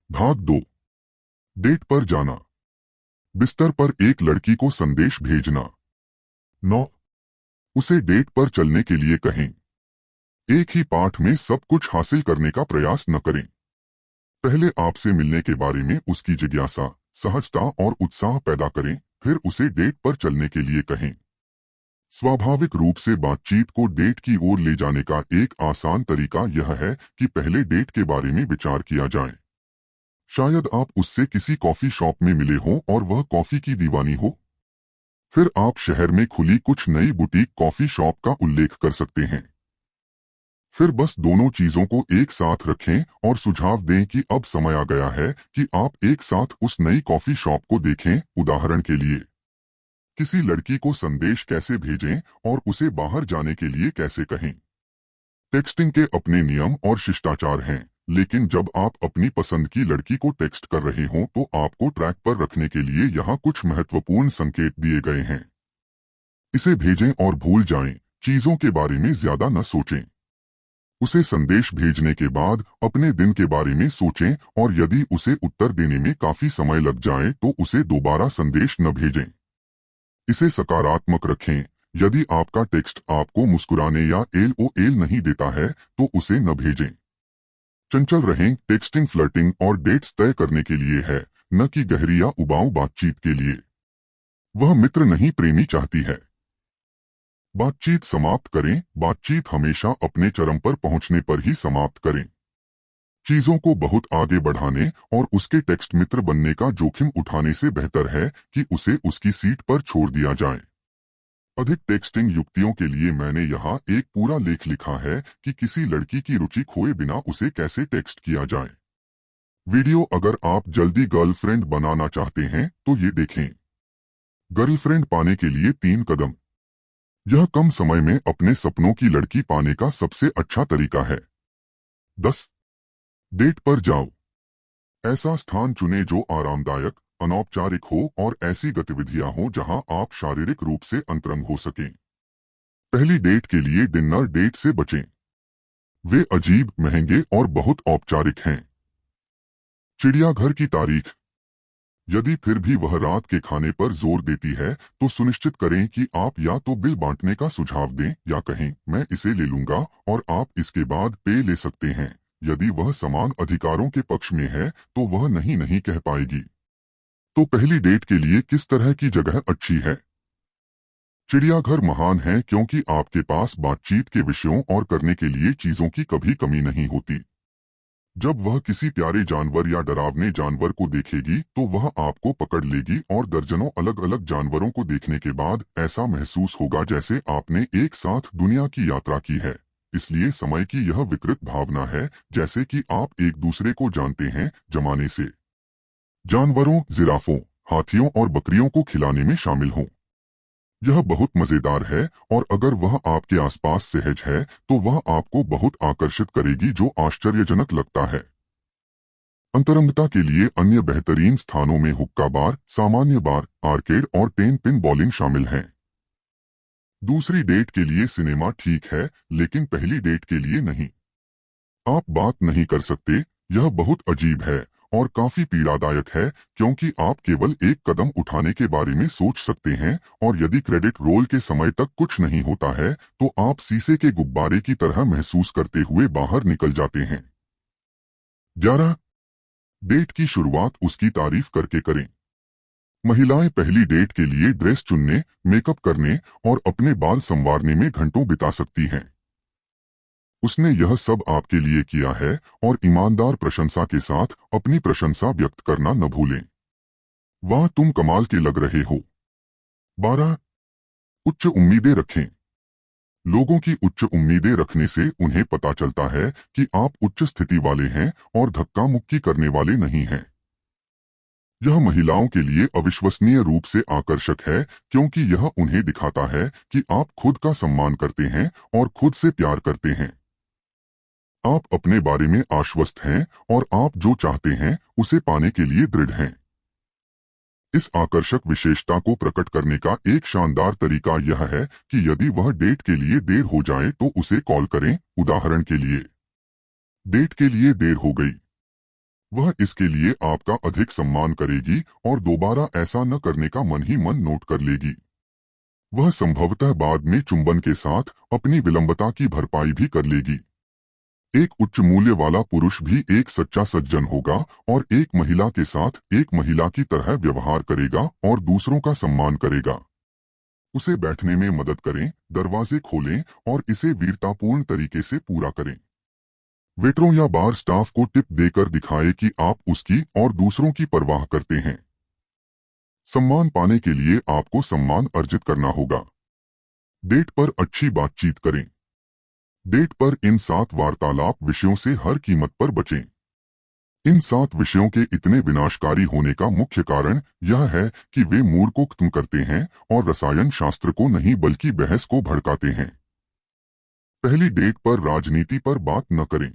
भाग 2। डेट पर जाना। बिस्तर पर एक लड़की को संदेश भेजना। 9। उसे डेट पर चलने के लिए कहें। एक ही पाठ में सब कुछ हासिल करने का प्रयास न करें। पहले आपसे मिलने के बारे में उसकी जिज्ञासा, सहजता और उत्साह पैदा करें, फिर उसे डेट पर चलने के लिए कहें। स्वाभाविक रूप से बातचीत को डेट की ओर ले जाने का एक आसान तरीका यह है कि पहले डेट के बारे में विचार किया जाए। शायद आप उससे किसी कॉफी शॉप में मिले हों और वह कॉफी की दीवानी हो। फिर आप शहर में खुली कुछ नई बुटीक कॉफी शॉप का उल्लेख कर सकते हैं। फिर बस दोनों चीजों को एक साथ रखें और सुझाव दें कि अब समय आ गया है कि आप एक साथ उस नई कॉफी शॉप को देखें। उदाहरण के लिए, किसी लड़की को संदेश कैसे भेजें और उसे बाहर जाने के लिए कैसे कहें। टेक्सटिंग के अपने नियम और शिष्टाचार हैं, लेकिन जब आप अपनी पसंद की लड़की को टेक्स्ट कर रहे हों तो आपको ट्रैक पर रखने के लिए यहाँ कुछ महत्वपूर्ण संकेत दिए गए हैं। इसे भेजें और भूल जाएं, चीजों के बारे में ज्यादा न सोचें। उसे संदेश भेजने के बाद अपने दिन के बारे में सोचें और यदि उसे उत्तर देने में काफी समय लग जाए तो उसे दोबारा संदेश न भेजें। इसे सकारात्मक रखें। यदि आपका टेक्स्ट आपको मुस्कुराने या एल नहीं देता है तो उसे न भेजें। चंचल रहें। टेक्सटिंग फ्लर्टिंग और डेट्स तय करने के लिए है, न कि गहरी या उबाऊ बातचीत के लिए। वह मित्र नहीं, प्रेमी चाहती है। बातचीत समाप्त करें। बातचीत हमेशा अपने चरम पर पहुंचने पर ही समाप्त करें। चीजों को बहुत आगे बढ़ाने और उसके टेक्स्ट मित्र बनने का जोखिम उठाने से बेहतर है कि उसे उसकी सीट पर छोड़ दिया जाए। अधिक टेक्सटिंग युक्तियों के लिए मैंने यहाँ एक पूरा लेख लिखा है कि किसी लड़की की रुचि खोए बिना उसे कैसे टेक्स्ट किया जाए। वीडियो अगर आप जल्दी गर्लफ्रेंड बनाना चाहते हैं तो ये देखें। गर्लफ्रेंड पाने के लिए 3 कदम। यह कम समय में अपने सपनों की लड़की पाने का सबसे अच्छा तरीका है। 10। डेट पर जाओ। ऐसा स्थान चुनें जो आरामदायक, अनौपचारिक हो और ऐसी गतिविधियां हो जहां आप शारीरिक रूप से अंतरंग हो सकें। पहली डेट के लिए डिनर डेट से बचें। वे अजीब, महंगे और बहुत औपचारिक हैं। चिड़ियाघर की तारीख। यदि फिर भी वह रात के खाने पर जोर देती है तो सुनिश्चित करें कि आप या तो बिल बांटने का सुझाव दें या कहें, मैं इसे ले लूंगा और आप इसके बाद पे ले सकते हैं। यदि वह समान अधिकारों के पक्ष में है तो वह नहीं कह पाएगी। तो पहली डेट के लिए किस तरह की जगह अच्छी है? चिड़ियाघर महान है क्योंकि आपके पास बातचीत के विषयों और करने के लिए चीजों की कभी कमी नहीं होती। जब वह किसी प्यारे जानवर या डरावने जानवर को देखेगी तो वह आपको पकड़ लेगी और दर्जनों अलग अलग जानवरों को देखने के बाद ऐसा महसूस होगा जैसे आपने एक साथ दुनिया की यात्रा की है। इसलिए समय की यह विकृत भावना है, जैसे कि आप एक दूसरे को जानते हैं, जमाने से। जानवरों, जिराफों, हाथियों और बकरियों को खिलाने में शामिल हों। यह बहुत मजेदार है और अगर वह आपके आसपास सहज है तो वह आपको बहुत आकर्षित करेगी, जो आश्चर्यजनक लगता है। अंतरंगता के लिए अन्य बेहतरीन स्थानों में हुक्का बार, सामान्य बार, आर्केड और 10 पिन बॉलिंग शामिल हैं। दूसरी डेट के लिए सिनेमा ठीक है, लेकिन पहली डेट के लिए नहीं। आप बात नहीं कर सकते। यह बहुत अजीब है और काफी पीड़ादायक है क्योंकि आप केवल एक कदम उठाने के बारे में सोच सकते हैं और यदि क्रेडिट रोल के समय तक कुछ नहीं होता है तो आप शीशे के गुब्बारे की तरह महसूस करते हुए बाहर निकल जाते हैं। 11। डेट की शुरुआत उसकी तारीफ करके करें। महिलाएं पहली डेट के लिए ड्रेस चुनने, मेकअप करने और अपने बाल संवारने में घंटों बिता सकती हैं। उसने यह सब आपके लिए किया है और ईमानदार प्रशंसा के साथ अपनी प्रशंसा व्यक्त करना न भूलें। वाह, तुम कमाल के लग रहे हो। 12। उच्च उम्मीदें रखें। लोगों की उच्च उम्मीदें रखने से उन्हें पता चलता है कि आप उच्च स्थिति वाले हैं और धक्का मुक्की करने वाले नहीं हैं। यह महिलाओं के लिए अविश्वसनीय रूप से आकर्षक है क्योंकि यह उन्हें दिखाता है कि आप खुद का सम्मान करते हैं और खुद से प्यार करते हैं। आप अपने बारे में आश्वस्त हैं और आप जो चाहते हैं उसे पाने के लिए दृढ़ हैं। इस आकर्षक विशेषता को प्रकट करने का एक शानदार तरीका यह है कि यदि वह डेट के लिए देर हो जाए तो उसे कॉल करें। उदाहरण के लिए, डेट के लिए देर हो गई। वह इसके लिए आपका अधिक सम्मान करेगी और दोबारा ऐसा न करने का मन ही मन नोट कर लेगी। वह संभवतः बाद में चुंबन के साथ अपनी विलंबता की भरपाई भी कर लेगी। एक उच्च मूल्य वाला पुरुष भी एक सच्चा सज्जन होगा और एक महिला के साथ एक महिला की तरह व्यवहार करेगा और दूसरों का सम्मान करेगा। उसे बैठने में मदद करें, दरवाजे खोलें और इसे वीरतापूर्ण तरीके से पूरा करें। वेटरों या बार स्टाफ को टिप देकर दिखाएं कि आप उसकी और दूसरों की परवाह करते हैं। सम्मान पाने के लिए आपको सम्मान अर्जित करना होगा। डेट पर अच्छी बातचीत करें। डेट पर इन 7 वार्तालाप विषयों से हर कीमत पर बचें। इन 7 विषयों के इतने विनाशकारी होने का मुख्य कारण यह है कि वे मूड को खत्म करते हैं और रसायन शास्त्र को नहीं बल्कि बहस को भड़काते हैं। पहली डेट पर राजनीति पर बात न करें।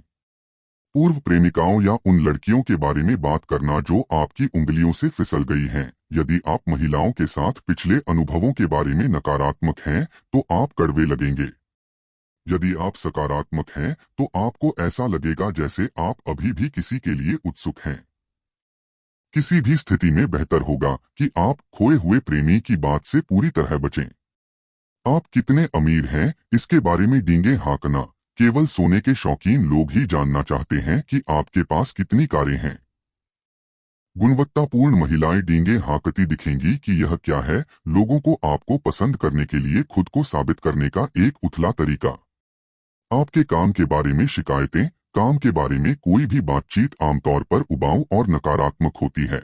पूर्व प्रेमिकाओं या उन लड़कियों के बारे में बात करना जो आपकी उंगलियों से फिसल गई हैं। यदि आप महिलाओं के साथ पिछले अनुभवों के बारे में नकारात्मक हैं तो आप कड़वे लगेंगे। यदि आप सकारात्मक हैं तो आपको ऐसा लगेगा जैसे आप अभी भी किसी के लिए उत्सुक हैं। किसी भी स्थिति में बेहतर होगा कि आप खोए हुए प्रेमी की बात से पूरी तरह बचें। आप कितने अमीर हैं इसके बारे में डींगे हाँकना, केवल सोने के शौकीन लोग ही जानना चाहते हैं कि आपके पास कितनी कारें हैं। गुणवत्तापूर्ण महिलाएं डींगे हाँकती दिखेंगी कि यह क्या है, लोगों को आपको पसंद करने के लिए खुद को साबित करने का एक उथला तरीका। आपके काम के बारे में शिकायतें, काम के बारे में कोई भी बातचीत आमतौर पर उबाऊ और नकारात्मक होती है।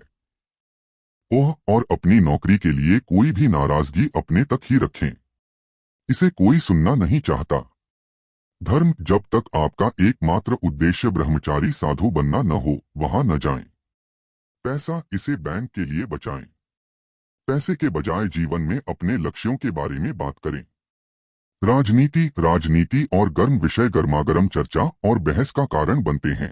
ओह, और अपनी नौकरी के लिए कोई भी नाराजगी अपने तक ही रखें। इसे कोई सुनना नहीं चाहता। धर्म, जब तक आपका एकमात्र उद्देश्य ब्रह्मचारी साधु बनना न हो वहां न जाएं। पैसा, इसे बैंक के लिए बचाएं। पैसे के बजाय जीवन में अपने लक्ष्यों के बारे में बात करें। राजनीति और गर्म विषय गर्मागर्म चर्चा और बहस का कारण बनते हैं।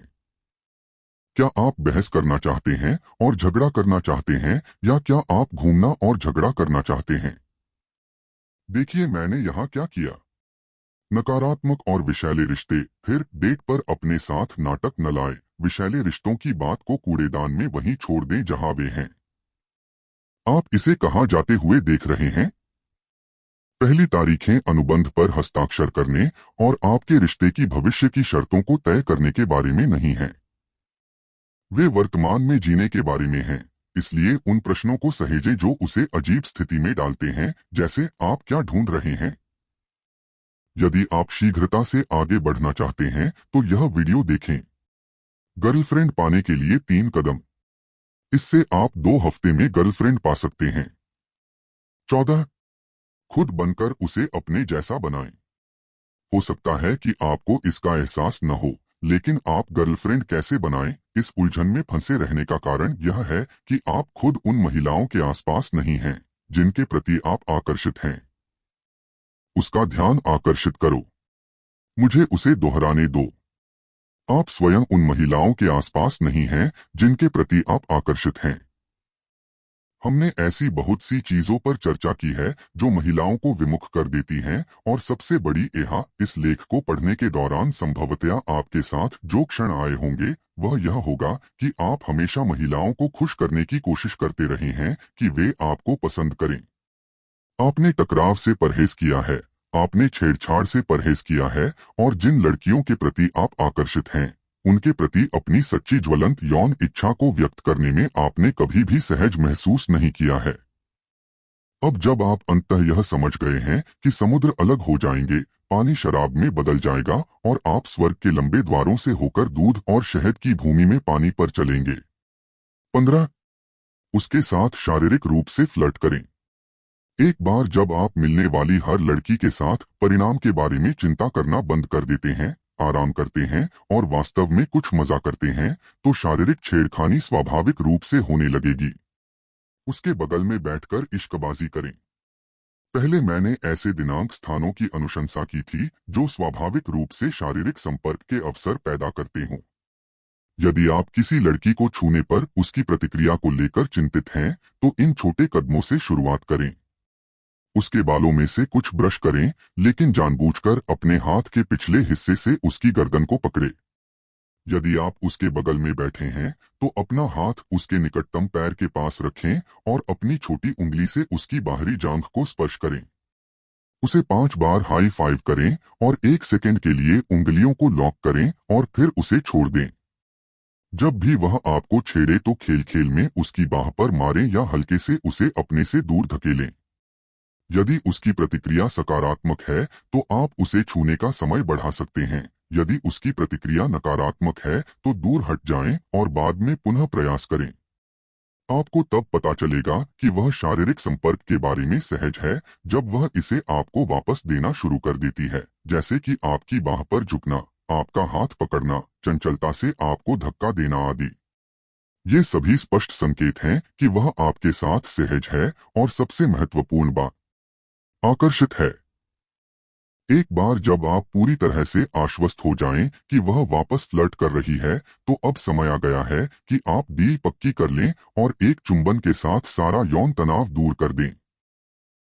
क्या आप बहस करना चाहते हैं और झगड़ा करना चाहते हैं, या क्या आप घूमना और झगड़ा करना चाहते हैं? देखिए मैंने यहाँ क्या किया। नकारात्मक और विषैले रिश्ते। फिर डेट पर अपने साथ नाटक न लाएं। विषैले रिश्तों की बात को कूड़ेदान में वहीं छोड़ दें जहां वे हैं। आप इसे कहां जाते हुए देख रहे हैं? पहली तारीखें अनुबंध पर हस्ताक्षर करने और आपके रिश्ते की भविष्य की शर्तों को तय करने के बारे में नहीं हैं। वे वर्तमान में जीने के बारे में हैं। इसलिए उन प्रश्नों को सहेजें जो उसे अजीब स्थिति में डालते हैं, जैसे आप क्या ढूंढ रहे हैं। यदि आप शीघ्रता से आगे बढ़ना चाहते हैं तो यह वीडियो देखें। गर्लफ्रेंड पाने के लिए 3 कदम। इससे आप 2 हफ्ते में गर्लफ्रेंड पा सकते हैं। 14. खुद बनकर उसे अपने जैसा बनाएं। हो सकता है कि आपको इसका एहसास न हो, लेकिन आप गर्लफ्रेंड कैसे बनाएं, इस उलझन में फंसे रहने का कारण यह है कि आप खुद उन महिलाओं के आसपास नहीं हैं जिनके प्रति आप आकर्षित हैं। उसका ध्यान आकर्षित करो। मुझे उसे दोहराने दो। आप स्वयं उन महिलाओं के आसपास नहीं हैं जिनके प्रति आप आकर्षित हैं। हमने ऐसी बहुत सी चीजों पर चर्चा की है जो महिलाओं को विमुख कर देती हैं, और सबसे बड़ी यह इस लेख को पढ़ने के दौरान संभवतया आपके साथ जो क्षण आए होंगे वह यह होगा कि आप हमेशा महिलाओं को खुश करने की कोशिश करते रहे हैं कि वे आपको पसंद करें। आपने टकराव से परहेज किया है, आपने छेड़छाड़ से परहेज किया है, और जिन लड़कियों के प्रति आप आकर्षित हैं उनके प्रति अपनी सच्ची ज्वलंत यौन इच्छा को व्यक्त करने में आपने कभी भी सहज महसूस नहीं किया है। अब जब आप अंततः यह समझ गए हैं कि समुद्र अलग हो जाएंगे, पानी शराब में बदल जाएगा और आप स्वर्ग के लंबे द्वारों से होकर दूध और शहद की भूमि में पानी पर चलेंगे। 15. उसके साथ शारीरिक रूप से फ्लर्ट करें। एक बार जब आप मिलने वाली हर लड़की के साथ परिणाम के बारे में चिंता करना बंद कर देते हैं, आराम करते हैं और वास्तव में कुछ मजा करते हैं, तो शारीरिक छेड़खानी स्वाभाविक रूप से होने लगेगी। उसके बगल में बैठकर इश्कबाजी करें। पहले मैंने ऐसे दिनांक स्थानों की अनुशंसा की थी जो स्वाभाविक रूप से शारीरिक संपर्क के अवसर पैदा करते हों। यदि आप किसी लड़की को छूने पर उसकी प्रतिक्रिया को लेकर चिंतित हैं तो इन छोटे कदमों से शुरुआत करें। उसके बालों में से कुछ ब्रश करें, लेकिन जानबूझकर अपने हाथ के पिछले हिस्से से उसकी गर्दन को पकड़े। यदि आप उसके बगल में बैठे हैं तो अपना हाथ उसके निकटतम पैर के पास रखें और अपनी छोटी उंगली से उसकी बाहरी जांघ को स्पर्श करें। उसे 5 बार हाई फाइव करें और 1 सेकंड के लिए उंगलियों को लॉक करें और फिर उसे छोड़ दें। जब भी वह आपको छेड़े तो खेल खेल में उसकी बाह पर मारें या हल्के से उसे अपने से दूर धकेलें। यदि उसकी प्रतिक्रिया सकारात्मक है तो आप उसे छूने का समय बढ़ा सकते हैं। यदि उसकी प्रतिक्रिया नकारात्मक है तो दूर हट जाएं और बाद में पुनः प्रयास करें। आपको तब पता चलेगा कि वह शारीरिक संपर्क के बारे में सहज है जब वह इसे आपको वापस देना शुरू कर देती है, जैसे कि आपकी बाह पर झुकना, आपका हाथ पकड़ना, चंचलता से आपको धक्का देना आदि। ये सभी स्पष्ट संकेत हैं कि वह आपके साथ सहज है और सबसे महत्वपूर्ण बात, आकर्षित है। एक बार जब आप पूरी तरह से आश्वस्त हो जाएं कि वह वापस फ्लर्ट कर रही है, तो अब समय आ गया है कि आप डील पक्की कर लें और एक चुंबन के साथ सारा यौन तनाव दूर कर दें।